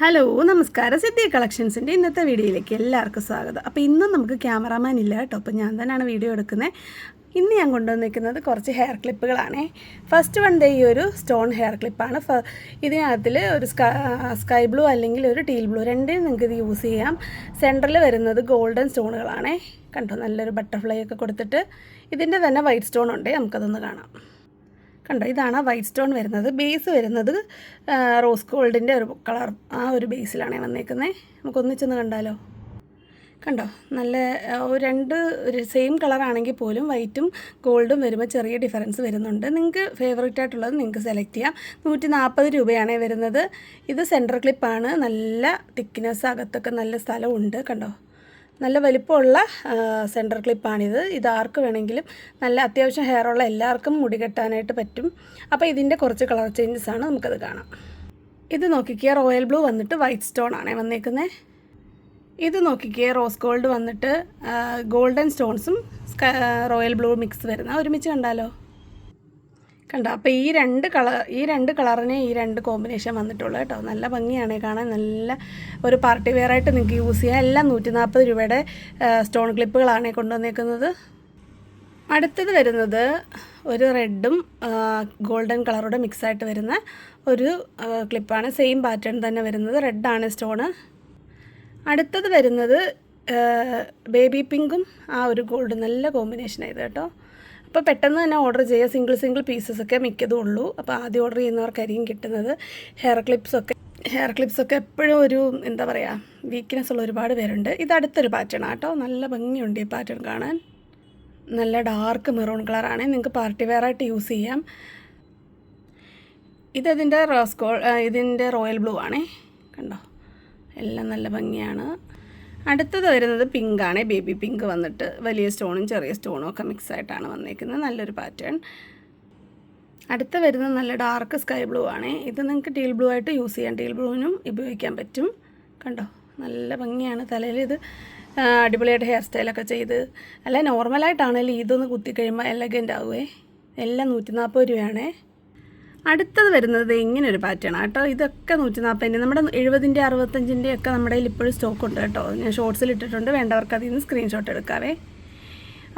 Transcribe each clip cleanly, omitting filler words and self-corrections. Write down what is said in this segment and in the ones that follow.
Hello നമസ്കാരം. സിദ്ധി കളക്ഷൻസിൻ്റെ ഇന്നത്തെ വീഡിയോയിലേക്ക് എല്ലാവർക്കും സ്വാഗതം. അപ്പോൾ ഇന്നും നമുക്ക് ക്യാമറാമാൻ ഇല്ല കേട്ടോ, അപ്പോൾ ഞാൻ തന്നെയാണ് വീഡിയോ എടുക്കുന്നത്. ഇന്ന് ഞാൻ കൊണ്ടുവന്നിരിക്കുന്നത് കുറച്ച് ഹെയർ ക്ലിപ്പുകളാണ്. ഫസ്റ്റ് വൺ ഈ ഒരു സ്റ്റോൺ ഹെയർ ക്ലിപ്പാണ്. ഇതിനകത്തിൽ ഒരു സ്കൈ ബ്ലൂ അല്ലെങ്കിൽ ഒരു ടീൽ ബ്ലൂ രണ്ടിനും നിങ്ങൾക്ക് ഇത് യൂസ് ചെയ്യാം. സെൻറ്ററിൽ വരുന്നത് ഗോൾഡൻ സ്റ്റോണുകളാണ്. കണ്ടോ, നല്ലൊരു ബട്ടർഫ്ലൈ ഒക്കെ കൊടുത്തിട്ട് ഇതിൻ്റെ തന്നെ വൈറ്റ് സ്റ്റോൺ ഉണ്ട്. നമുക്കതൊന്ന് കാണാം. കണ്ടോ, ഇതാണ് വൈറ്റ് സ്റ്റോൺ വരുന്നത്. ബേസ് വരുന്നത് റോസ് ഗോൾഡിൻ്റെ ഒരു കളർ, ആ ഒരു ബേസിലാണ് വന്നേക്കുന്നത്. നമുക്കൊന്നിച്ചൊന്ന് കണ്ടാലോ. കണ്ടോ, നല്ല ഒരു സെയിം കളറാണെങ്കിൽ പോലും വൈറ്റും ഗോൾഡും വരുമ്പോൾ ചെറിയ ഡിഫറൻസ് വരുന്നുണ്ട്. നിങ്ങൾക്ക് ഫേവറേറ്റ് ആയിട്ടുള്ളത് നിങ്ങൾക്ക് സെലക്ട് ചെയ്യാം. 140 രൂപയാണ് വരുന്നത്. ഇത് സെൻറ്റർ ക്ലിപ്പാണ്. നല്ല തിക്നെസ്, അകത്തൊക്കെ നല്ല സ്ഥലമുണ്ട്. കണ്ടോ, നല്ല വലിപ്പമുള്ള സെൻറ്റർ ക്ലിപ്പാണിത്. ഇതാർക്ക് വേണമെങ്കിലും, നല്ല അത്യാവശ്യം ഹെയറുള്ള എല്ലാവർക്കും മുടി കെട്ടാനായിട്ട് പറ്റും. അപ്പോൾ ഇതിൻ്റെ കുറച്ച് കളർ ചേഞ്ചസ് ആണ്, നമുക്കത് കാണാം. ഇത് നോക്കിക്കുക, റോയൽ ബ്ലൂ വന്നിട്ട് വൈറ്റ് സ്റ്റോൺ ആണ് വന്നേക്കുന്നത്. ഇത് നോക്കിക്കുക, റോസ് ഗോൾഡ് വന്നിട്ട് ഗോൾഡൻ സ്റ്റോൺസും റോയൽ ബ്ലൂ മിക്സ് വരുന്ന ഒരുമിച്ച് കണ്ടാലോ. കണ്ടോ, അപ്പോൾ ഈ രണ്ട് കളറിനെ ഈ രണ്ട് കോമ്പിനേഷൻ വന്നിട്ടുള്ളൂ കേട്ടോ. നല്ല ഭംഗിയാണ് കാണാൻ. നല്ല ഒരു പാർട്ടി വെയർ ആയിട്ട് നിങ്ങൾക്ക് യൂസ് ചെയ്യാം. എല്ലാം 140 രൂപയുടെ സ്റ്റോൺ ക്ലിപ്പുകളാണ് കൊണ്ടുവന്നേക്കുന്നത്. അടുത്തത് വരുന്നത് ഒരു റെഡും ഗോൾഡൻ കളറോടെ മിക്സായിട്ട് വരുന്ന ഒരു ക്ലിപ്പാണ്. സെയിം പാറ്റേൺ തന്നെ വരുന്നത്. റെഡാണ് സ്റ്റോണ്. അടുത്തത് വരുന്നത് ബേബി പിങ്കും ആ ഒരു ഗോൾഡ്, നല്ല കോമ്പിനേഷനായത് കേട്ടോ. അപ്പോൾ പെട്ടെന്ന് തന്നെ ഓർഡർ ചെയ്യുക. സിംഗിൾ പീസസൊക്കെ മിക്കതും ഉള്ളൂ. അപ്പോൾ ആദ്യം ഓർഡർ ചെയ്യുന്നവർക്കായിരിക്കും കിട്ടുന്നത്. ഹെയർ ക്ലിപ്സൊക്കെ എപ്പോഴും ഒരു എന്താ പറയുക, വീക്ക്നെസ് ഉള്ള ഒരുപാട് പേരുണ്ട്. ഇത് അടുത്തൊരു പാറ്റേൺ ആട്ടോ. നല്ല ഭംഗിയുണ്ട് ഈ പാറ്റേൺ കാണാൻ. നല്ല ഡാർക്ക് മെറൂൺ കളറാണ്. നിങ്ങൾക്ക് പാർട്ടി വെയർ ആയിട്ട് യൂസ് ചെയ്യാം. ഇതിൻ്റെ റോയൽ ബ്ലൂ ആണേ. കണ്ടോ, എല്ലാം നല്ല ഭംഗിയാണ്. അടുത്തത് വരുന്നത് പിങ്കാണ്. ബേബി പിങ്ക് വന്നിട്ട് വലിയ സ്റ്റോണും ചെറിയ സ്റ്റോണും ഒക്കെ മിക്സായിട്ടാണ് വന്നേക്കുന്നത്. നല്ലൊരു പാറ്റേൺ. അടുത്ത വരുന്നത് നല്ല ഡാർക്ക് സ്കൈ ബ്ലൂ ആണ്. ഇത് നിങ്ങൾക്ക് ടീൽ ബ്ലൂ ആയിട്ട് യൂസ് ചെയ്യാം. ടീൽ ബ്ലൂവിനും ഉപയോഗിക്കാൻ പറ്റും. കണ്ടോ, നല്ല ഭംഗിയാണ്. തലയിൽ ഇത് അടിപൊളിയായിട്ട് ഹെയർ സ്റ്റൈലൊക്കെ ചെയ്ത്, അല്ല നോർമലായിട്ടാണെങ്കിലും ഇതൊന്ന് കുത്തിക്കഴിയുമ്പോൾ എലഗൻ്റ് ആവുമേ. എല്ലാം 140 രൂപയാണേ. അടുത്തത് വരുന്നത് ഇങ്ങനെ ഒരു പാറ്റേൺ കേട്ടോ. ഇതൊക്കെ 140. നമ്മുടെ 70, 65 ഒക്കെ നമ്മുടെ കയ്യിൽ ഇപ്പോഴും സ്റ്റോക്ക് ഉണ്ട് കേട്ടോ. ഞാൻ ഷോർട്സിൽ ഇട്ടിട്ടുണ്ട്. വേണ്ടവർക്ക് അതിൽ നിന്ന് സ്ക്രീൻഷോട്ട് എടുക്കാവേ.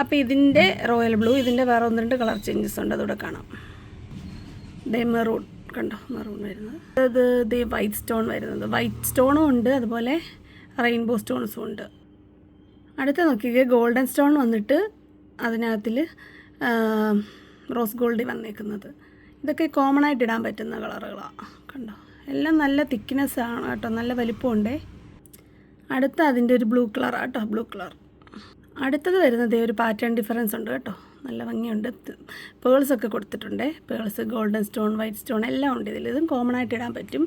അപ്പോൾ ഇതിൻ്റെ റോയൽ ബ്ലൂ, ഇതിൻ്റെ വേറെ 1-2 കളർ ചേഞ്ചസ് ഉണ്ട്, അതുകൂടെ കാണാം. മെറൂൺ, കണ്ടോ, മെറൂൺ വരുന്നത്. ഇത് വൈറ്റ് സ്റ്റോൺ വരുന്നത്. വൈറ്റ് സ്റ്റോണും ഉണ്ട്, അതുപോലെ റെയിൻബോ സ്റ്റോൺസും ഉണ്ട്. അടുത്ത നോക്കിക്കുക, ഗോൾഡൻ സ്റ്റോൺ വന്നിട്ട് അതിനകത്തിൽ റോസ് ഗോൾഡ് വന്നേക്കുന്നത്. ഇതൊക്കെ കോമൺ ആയിട്ട് ഇടാൻ പറ്റുന്ന കളറുകളാണ്. കണ്ടോ, എല്ലാം നല്ല തിക്നെസ് ആണ് കേട്ടോ. നല്ല വലിപ്പമുണ്ടേ. അടുത്ത അതിൻ്റെ ഒരു ബ്ലൂ കളറാണ് കേട്ടോ, ബ്ലൂ കളർ. അടുത്തത് വരുന്നത് ഒരു പാറ്റേൺ ഡിഫറൻസ് ഉണ്ട് കേട്ടോ. നല്ല ഭംഗിയുണ്ട്. പേൾസൊക്കെ കൊടുത്തിട്ടുണ്ട്. Pearls, golden stone, white stone എല്ലാം ഉണ്ട് ഇതിൽ. ഇതും കോമൺ ആയിട്ട് ഇടാൻ പറ്റും.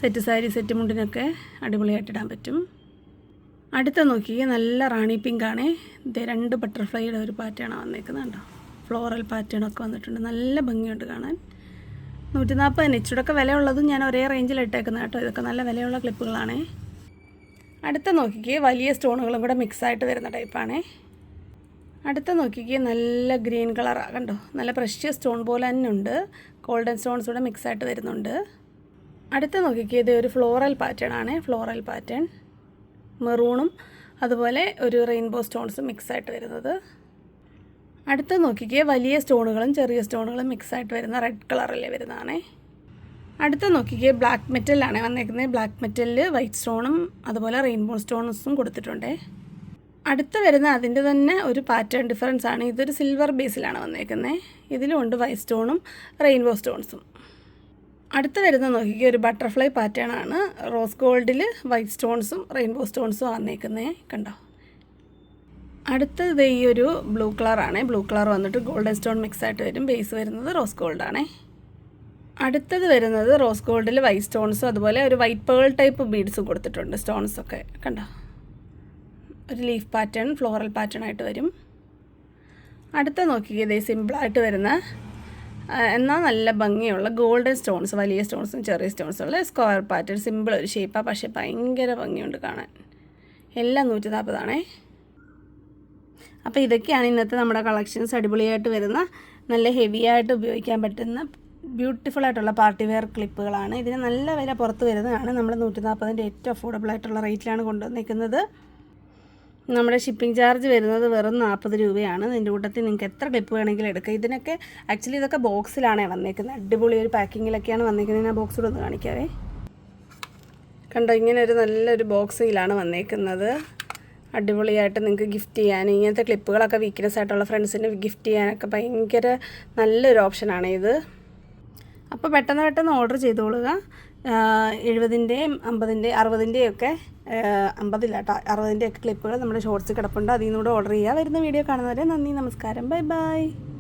സെറ്റ് സാരി, സെറ്റ് മുണ്ടിനൊക്കെ അടിപൊളിയായിട്ട് ഇടാൻ പറ്റും. അടുത്ത നോക്കിയാൽ നല്ല റാണി പിങ്ക് ആണ്. ഇത് 2 ബട്ടർഫ്ലൈയുടെ ഒരു പാറ്റേണാണ് വന്നേക്കുന്നത്. കണ്ടോ, ഫ്ലോറൽ പാറ്റേണൊക്കെ വന്നിട്ടുണ്ട്. നല്ല ഭംഗിയുണ്ട് കാണാൻ. 140. ഇച്ചിടൊക്കെ വിലയുള്ളതും ഞാൻ ഒരേ റേഞ്ചിൽ ഇട്ടേക്കുന്നത് കേട്ടോ. ഇതൊക്കെ നല്ല വിലയുള്ള ക്ലിപ്പുകളാണേ. അടുത്ത നോക്കിക്കേ, വലിയ സ്റ്റോണുകളും കൂടെ മിക്സായിട്ട് വരുന്ന ടൈപ്പാണേ. അടുത്ത നോക്കിക്കേ, നല്ല ഗ്രീൻ കളറാണ്. കണ്ടോ, നല്ല പ്രഷ്യസ് സ്റ്റോൺ പോലെ തന്നെ ഉണ്ട്. ഗോൾഡൻ സ്റ്റോൺസ് കൂടെ മിക്സായിട്ട് വരുന്നുണ്ട്. അടുത്ത നോക്കിക്കേ, ഇത് ഒരു ഫ്ലോറൽ പാറ്റേൺ ആണ്. ഫ്ലോറൽ പാറ്റേൺ, മെറൂണും അതുപോലെ ഒരു റെയിൻബോ സ്റ്റോൺസും മിക്സായിട്ട് വരുന്നത്. അടുത്ത നോക്കിക്കേ, വലിയ സ്റ്റോണുകളും ചെറിയ സ്റ്റോണുകളും മിക്സായിട്ട് വരുന്ന റെഡ് കളറിൽ വരുന്നതാണേ. അടുത്ത നോക്കിക്കേ, ബ്ലാക്ക് മെറ്റലാണ് വന്നേക്കുന്നത്. ബ്ലാക്ക് മെറ്റലിൽ വൈറ്റ് സ്റ്റോണും അതുപോലെ റെയിൻബോ സ്റ്റോൺസും കൊടുത്തിട്ടുണ്ട്. അടുത്ത വരുന്ന അതിൻ്റെ തന്നെ ഒരു പാറ്റേൺ ഡിഫറൻസ് ആണ്. ഇതൊരു സിൽവർ ബേസിലാണ് വന്നേക്കുന്നത്. ഇതിലും ഉണ്ട് വൈറ്റ് സ്റ്റോണും റെയിൻബോ സ്റ്റോൺസും. അടുത്ത വരുന്ന നോക്കിക്കേ, ഒരു ബട്ടർഫ്ലൈ പാറ്റേൺ ആണ്. റോസ് ഗോൾഡിൽ വൈറ്റ് സ്റ്റോൺസും റെയിൻബോ സ്റ്റോൺസും വന്നേക്കുന്നത്. കണ്ടോ. അടുത്തത് ഈ ഒരു ബ്ലൂ കളറാണ്. ബ്ലൂ കളർ വന്നിട്ട് ഗോൾഡൻ സ്റ്റോൺ മിക്സായിട്ട് വരും. ബേസ് വരുന്നത് റോസ് ഗോൾഡാണേ. അടുത്തത് വരുന്നത് റോസ് ഗോൾഡിൽ വൈറ്റ് സ്റ്റോൺസും അതുപോലെ ഒരു വൈറ്റ് പേൾ ടൈപ്പ് ബീഡ്സും കൊടുത്തിട്ടുണ്ട്. സ്റ്റോൺസൊക്കെ കണ്ടോ, ഒരു ലീഫ് പാറ്റേൺ, ഫ്ലോറൽ പാറ്റേൺ ആയിട്ട് വരും. അടുത്ത നോക്കിക്കുക, ഇതേ സിമ്പിളായിട്ട് വരുന്ന എന്നാൽ നല്ല ഭംഗിയുള്ള ഗോൾഡൻ സ്റ്റോൺസ്, വലിയ സ്റ്റോൺസും ചെറിയ സ്റ്റോൺസുള്ള സ്ക്വയർ പാറ്റേൺ. സിമ്പിൾ ഒരു ഷേപ്പാണ്, പക്ഷേ ഭയങ്കര ഭംഗിയുണ്ട് കാണാൻ. എല്ലാം 140 ആണേ. അപ്പോൾ ഇതൊക്കെയാണ് ഇന്നത്തെ നമ്മുടെ കളക്ഷൻസ്. അടിപൊളിയായിട്ട് വരുന്ന, നല്ല ഹെവി ആയിട്ട് ഉപയോഗിക്കാൻ പറ്റുന്ന ബ്യൂട്ടിഫുൾ ആയിട്ടുള്ള പാർട്ടി വെയർ ക്ലിപ്പുകളാണ്. ഇതിന് നല്ല വില പുറത്ത് വരുന്നതാണ്. നമ്മൾ 140ൻ്റെ ഏറ്റവും അഫോർഡബിൾ ആയിട്ടുള്ള റേറ്റിലാണ് കൊണ്ടുവന്നിരിക്കുന്നത്. നമ്മുടെ ഷിപ്പിംഗ് ചാർജ് വരുന്നത് വെറും 40 രൂപയാണ്. ഇതിൻ്റെ കൂട്ടത്തിൽ നിങ്ങൾക്ക് എത്ര ക്ലിപ്പ് വേണമെങ്കിലും എടുക്കാം. ഇതിനൊക്കെ ആക്ച്വലി ഇതൊക്കെ ബോക്സിലാണ് വന്നേക്കുന്നത്. അടിപൊളി ഒരു പാക്കിങ്ങിലൊക്കെയാണ് വന്നേക്കുന്നത്. ഞാൻ ബോക്സിൽ ഒന്ന് കാണിക്കാവേ. കണ്ടോ, ഇങ്ങനെ ഒരു നല്ലൊരു ബോക്സിലാണ് വന്നേക്കുന്നത്. അടിപൊളിയായിട്ട് നിങ്ങൾക്ക് ഗിഫ്റ്റ് ചെയ്യാൻ, ഇങ്ങനത്തെ ക്ലിപ്പുകളൊക്കെ വീക്ക്നെസ് ആയിട്ടുള്ള ഫ്രണ്ട്സിന് ഗിഫ്റ്റ് ചെയ്യാനൊക്കെ ഭയങ്കര നല്ലൊരു ഓപ്ഷനാണ് ഇത്. അപ്പോൾ പെട്ടെന്ന് ഓർഡർ ചെയ്തോളുക. 70ൻ്റെയും 50ൻ്റെയും 60ൻ്റെയും ഒക്കെ 50 60ൻ്റെ ഒക്കെ ക്ലിപ്പുകൾ നമ്മുടെ ഷോർട്സ് കിടപ്പുണ്ട്. അതിൽ നിന്നൂടെ ഓർഡർ ചെയ്യുക. വരുന്ന വീഡിയോ കാണുന്നവരെ നന്ദി, നമസ്കാരം, ബൈ ബൈ.